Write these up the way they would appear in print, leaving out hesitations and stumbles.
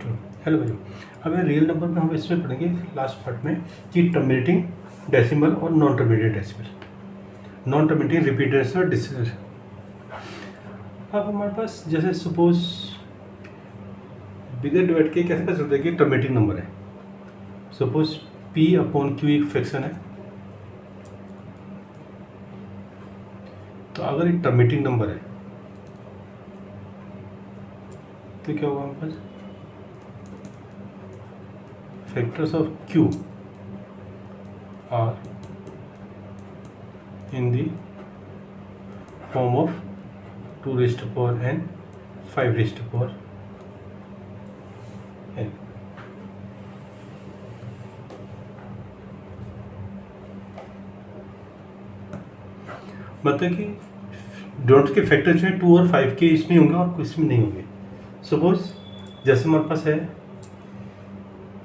Hello भाई, अब real number में हम इसमें पढ़ेंगे लास्ट पार्ट में कि टर्मिनेटिंग डेसिमल और non terminating decimal, non terminating repeated decimal decimal. अब हमारे पास जैसे सपोज बिगर डिवाइड के कैसे पता चलता है कि टर्मिनेटिंग नंबर है। सपोज P अपॉन Q एक फ्रैक्शन है, तो अगर एक टर्मिनेटिंग नंबर है तो क्या होगा हमारे पास factors of Q are in the form of 2 raised to power n, 5 raised to power n. मतलब कि डोंट के फैक्टर जो है 2 और 5 के इसमें होंगे और कुछ में नहीं होंगे। सपोज जैसे हमारे पास है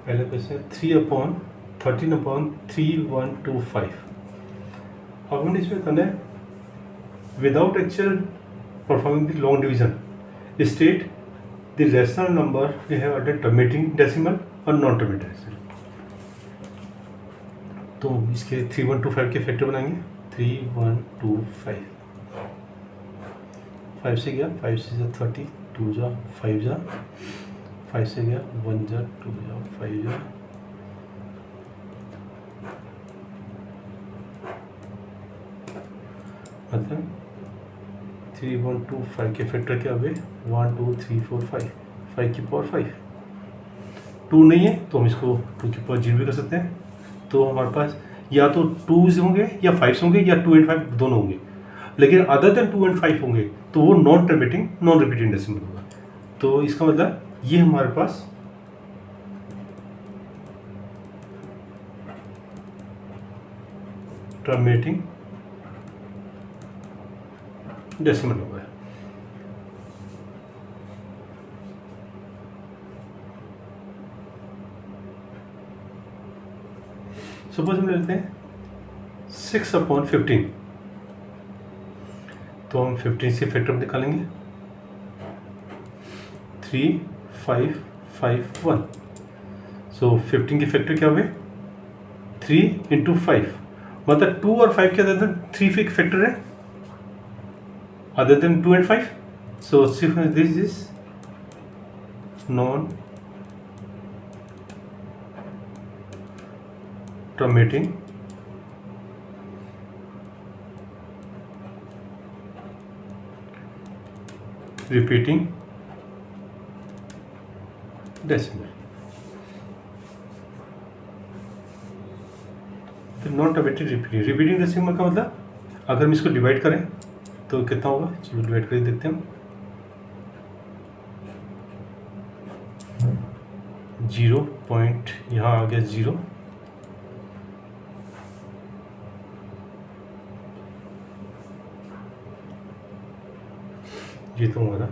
पहले क्वेश्चन 3/13/3125। अब हमने इसमें करना है without actual performing the long division state the rational number we have at terminating decimal और नॉन टर्मिनेटिंग डेसिमल। तो इसके 3125 के फैक्टर बनाएंगे 3125। 5 से गया 5 से 30, 2 जा 5 जा 5 से गया 1 जा 2 जा 5 जा मतलब 3125 के फैक्टर क्या हुए 1 2 3 4 5 5 की पावर 5। 2 नहीं है तो हम इसको 2 की पावर 0 भी कर सकते हैं। तो हमारे पास या तो 2 होंगे या 5 होंगे या 2 and 5 दोनों होंगे, लेकिन अदर देन 2 and 5 होंगे तो वो non terminating non repeating decimal होगा। तो इसका मतलब ये हमारे पास टर्मिनेटिंग डेसिमल होगा। सपोज हम लेते हैं 6/15, तो हम 15 से फैक्टर निकालेंगे 3 5 5 1। सो 15 के फैक्टर क्या हुए 3 × 5, मतलब 2 और 5 के अदर देन 3 के फैक्टर है other than 2 and 5। So this is non terminating repeating decimal. तो नॉन टर्मिनेटिंग रिपीटिंग डेसिमल का मतलब अगर हम इसको डिवाइड करें तो कितना होगा, चलो डिवाइड करके देखते हैं। 0 पॉइंट यहाँ आ गया 0, ये तो हमारा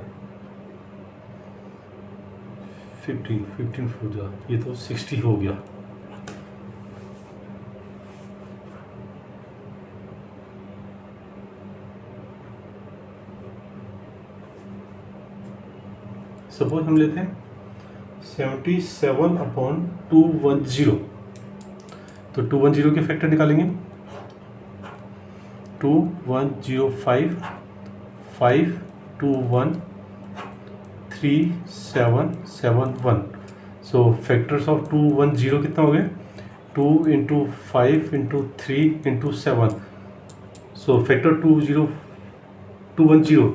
15 हो गया, ये तो 60 हो गया। सपोज हम लेते हैं 77/210, तो 210 के फैक्टर निकालेंगे 2105 5 2 1 3 7 7 1। सो फैक्टर्स ऑफ 210 कितना हो गया 2 × 5 × 3 × 7। सो फैक्टर 210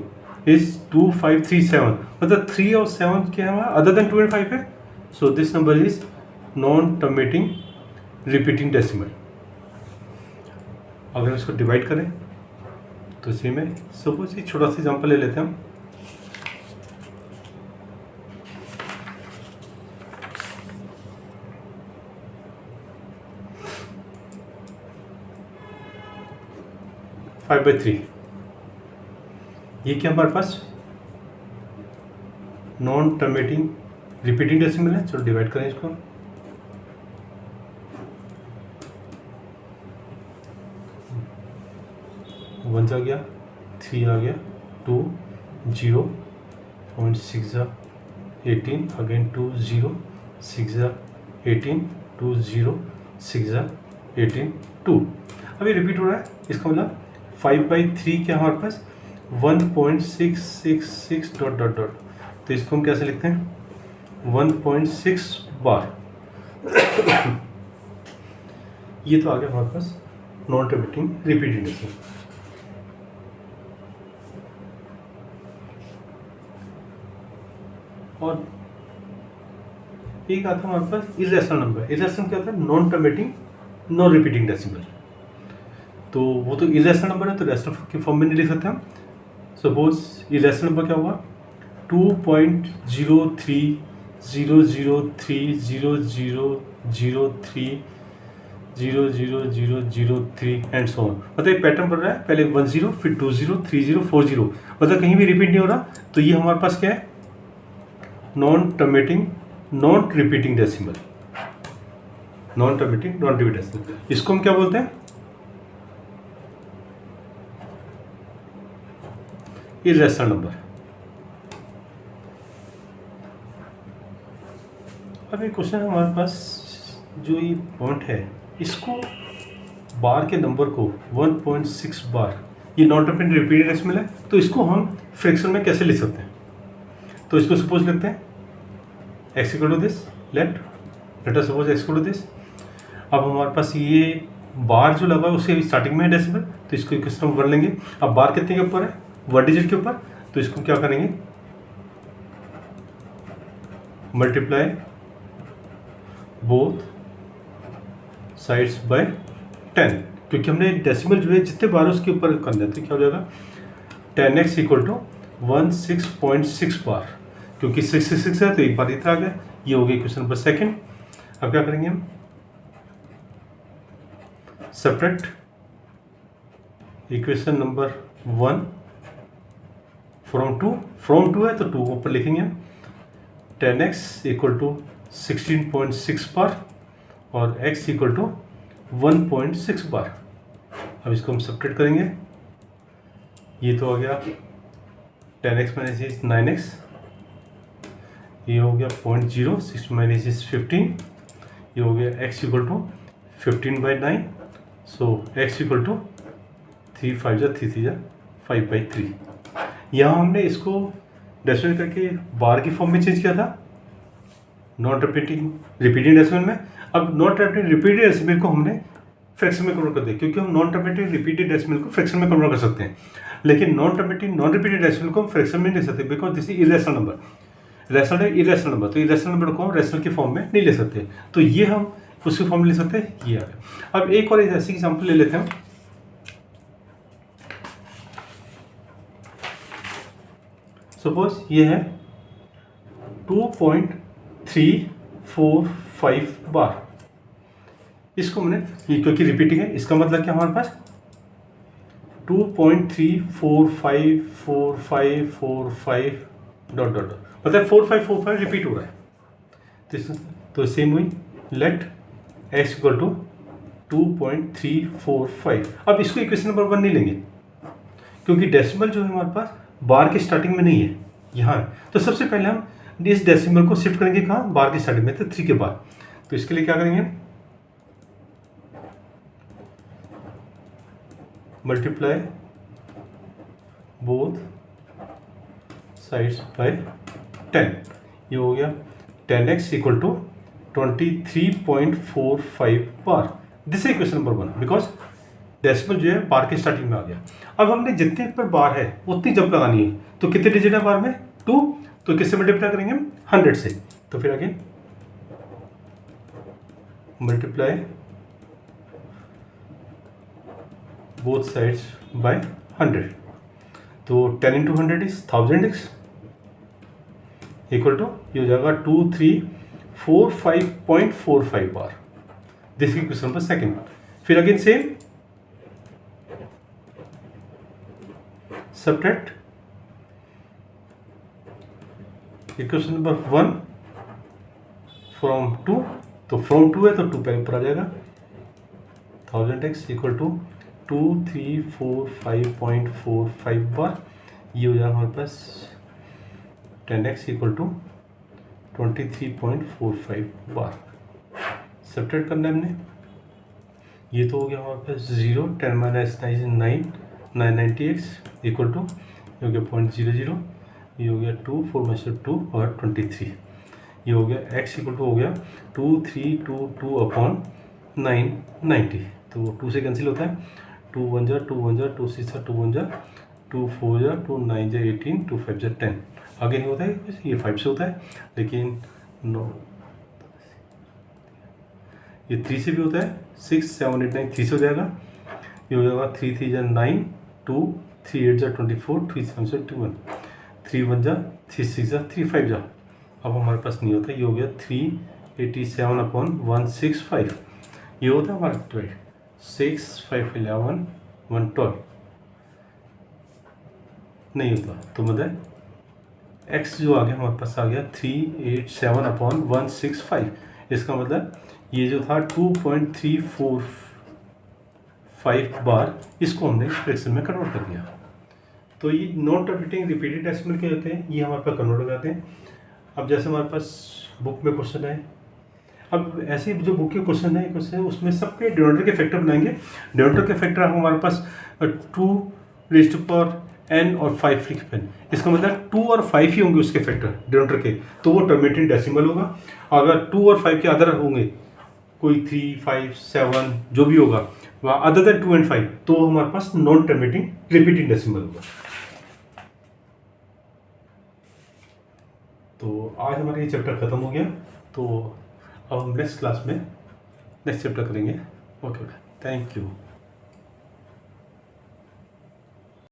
इज 2537, मतलब 3 और 7 क्या है हमारा अदर देन 2 and 5 है। So this number is non terminating repeating decimal. अगर इसको डिवाइड करें तो इसी में सपोज एक छोटा सा एग्जाम्पल ले लेते हैं हम। फाइव बाई 3, ये क्या हमारे पास नॉन टर्मिनेटिंग रिपीटिंग डेसिमल है। चलो डिवाइड करें इसको, वन आ गया 3 आ गया 2 0.6 18 अगेन 2 0 6 ज़ा 18 2 0 6 ज़ा 18 2। अभी रिपीट हो रहा है, इसका मतलब 5/3 क्या हमारे पास 1.666 डॉट डॉट डॉट। तो इसको हम कैसे लिखते हैं 1.6 बार। ये तो आ गया हमारे पास नॉन रिपीटिंग रिपीटेड डेसिमल। और एक आता है हमारे पास इरेशनल नंबर। इरेशनल क्या होता है non terminating non repeating decimal. तो वो तो इरेशनल नंबर है, तो रेशनल की फॉर्म में नहीं लिख सकते हम। सपोज इरेशनल नंबर क्या होगा 2.0300030003 एंड सो ऑन। मतलब एक पैटर्न बन रहा है, पहले 10 फिर 20 30 40, मतलब कहीं भी रिपीट नहीं हो रहा। तो ये हमारे पास क्या है non terminating non repeating decimal. Non terminating non repeating decimal, इसको हम क्या बोलते हैं इरेशनल नंबर। अब एक क्वेश्चन है हमारे पास, जो ये पॉइंट है इसको बार के नंबर को 1.6 बार, ये नॉन रिपीटेड डेसिमल है, तो इसको हम फ्रैक्शन में कैसे लिख सकते हैं। तो इसको सपोज लेते हैं x equal to this, let us suppose x equal to this. अब हमारे पास ये बार जो लगा है उसके स्टार्टिंग में है डेसिमल, तो इसको इक्वेशन में कर लेंगे। अब बार कितने के ऊपर है 1 डिजिट के ऊपर, तो इसको क्या करेंगे मल्टीप्लाई बोथ साइड्स बाय 10, क्योंकि हमने डेसिमल जो है जितने बार उसके ऊपर करना है, तो क्या हो जाएगा 10x इक्वल टू 16.6 बार, क्योंकि 666 है तो एक बार इतना आ गया। ये हो गया क्वेश्चन नंबर सेकंड। अब क्या करेंगे हम सब्ट्रैक्ट इक्वेशन नंबर 1 फ्रॉम 2 है तो 2 ऊपर लिखेंगे हम 10x इक्वल टू 16.6 बार और x इक्वल टू 1.6 बार। अब इसको हम सब्ट्रैक्ट करेंगे, ये तो हो गया 10x माइनस 9x, ये हो गया 0.0 6 माइनस 15, ये हो गया x equal to 15/9, so x equal to 3 5 जा 3 3 जा 5/3। यहाँ हमने इसको डेसिमल करके बार की फॉर्म में चेंज किया था नॉन रिपीटिंग डेसिमल में। अब नॉन रिपीटेड डेसिमल को हमने फ्रैक्शन में कन्वर्ट कर दिया, क्योंकि हम नॉन रिपीटेड डेसिमल को फ्रैक्शन में कन्वर्ट कर सकते हैं, लेकिन नॉन रिपीटेड डेसिमल को हम फ्रैक्शन में नहीं ले सकते, because this is irrational number. Rational है इरेशनल नंबर, तो इरेशनल नंबर को हम रेशनल की फॉर्म में नहीं ले सकते, तो ये हम उसकी फॉर्म में ले सकते हैं, ये आ गया। अब एक और ऐसी एग्जाम्पल ले लेते हैं, सपोज ये है 2.345 बार। इसको मैंने ये क्योंकि रिपीटिंग है, इसका मतलब क्या हमारे पास 2.3454545 डॉट डॉट, मतलब 4545 रिपीट हो रहा है। तो सेम हुई लेट x इक्वल टू 2.345। अब इसको इक्वेशन नंबर 1 नहीं लेंगे, क्योंकि डेसिमल जो है हमारे पास बार की स्टार्टिंग में नहीं है, यहाँ है। तो सबसे पहले हम इस डेसिमल को शिफ्ट करेंगे कहाँ बार की स्टार्टिंग में, तो 3 के बाद। तो इसके लिए क्या करेंगे मल्टीप्लाई बोथ साइड्स बाय 10, ये हो गया 10x equal to 23.45 bar. This है क्वेश्चन नंबर 1, बिकॉज डेसिमल जो है बार के स्टार्टिंग में आ गया। अब हमने जितने पर बार है उतनी जंप लगानी है, तो कितने डिजिट है बार में 2, तो किससे मल्टीप्लाई करेंगे 100 से। तो फिर आगे मल्टीप्लाई बोथ साइड्स बाय 100, तो 10 into 100 is 1000x equal to ये हो जाएगा 2345.45 बार। This is question number second. फिर again same subtract equation number 1 from 2, तो फ्रॉम 2 है तो 2 पहले ऊपर आ जाएगा 1000x इक्वल टू 2345.45 बार। ये हो जाएगा हमारे पास 10x equal to 23.45 bar. Subtract करना है हमने, ये तो हो गया हमारे पास 0, 10 माइनस 9 990x इक्वल टू ये हो गया 0.00, ये हो गया 2, 4 में से 2 और 23, ये हो गया x इक्वल टू हो गया 2322 अपॉन 990, तो 2 से कैंसिल होता है, 2 1 जा 2 1 जा 2 6 जा 2 1 जा 2 4 जा 2 9 जा 18 2 5 जा 10, आगे नहीं होता है, ये 5 से होता है, लेकिन नो ये 3 से भी होता है, 6 7 8 9 3 से हो जाएगा, ये हो जाएगा 3 3 जा 9 2 3 8 जा 24 3 7 जा 21 3 1 जा 3 6 जा 3 5 जा, अब हमारे पास नहीं होता, ये हो गया 387 अपॉन 165, ये होता है हमारा 12 6 5 11 1 12 नहीं होता, तो मतलब x जो आ गया हमारे पास आ गया 387 अपॉन 165, इसका मतलब ये जो था 2.345 बार, इसको हमने फ्रैक्शन में कन्वर्ट कर दिया। तो ये नॉन रिपीटिंग रिपीटेड डेसिमल के होते हैं, ये हमारे पास कन्वर्ट हो जाते हैं। अब जैसे हमारे पास बुक में क्वेश्चन है, अब ऐसे जो बुक के क्वेश्चन है उसमें सबके डिनोमिनेटर के फैक्टर बनाएंगे। डिनोमिनेटर के फैक्टर हमारे पास 2n और 5 लिखे, इसका मतलब 2 और 5 ही होंगे उसके फैक्टर डिनोमिनेटर के, तो वो टर्मिनेटिंग डेसिमल होगा। अगर 2 और 5 के अदर होंगे, कोई 3 5 7 जो भी होगा अदर देन 2 एंड 5, तो हमारे पास नॉन टर्मिनेटिंग रिपीटिंग डेसिमल होगा। तो आज हमारा ये चैप्टर ख़त्म हो गया, तो अब हम नेक्स्ट क्लास में नेक्स्ट चैप्टर करेंगे। Okay, thank you.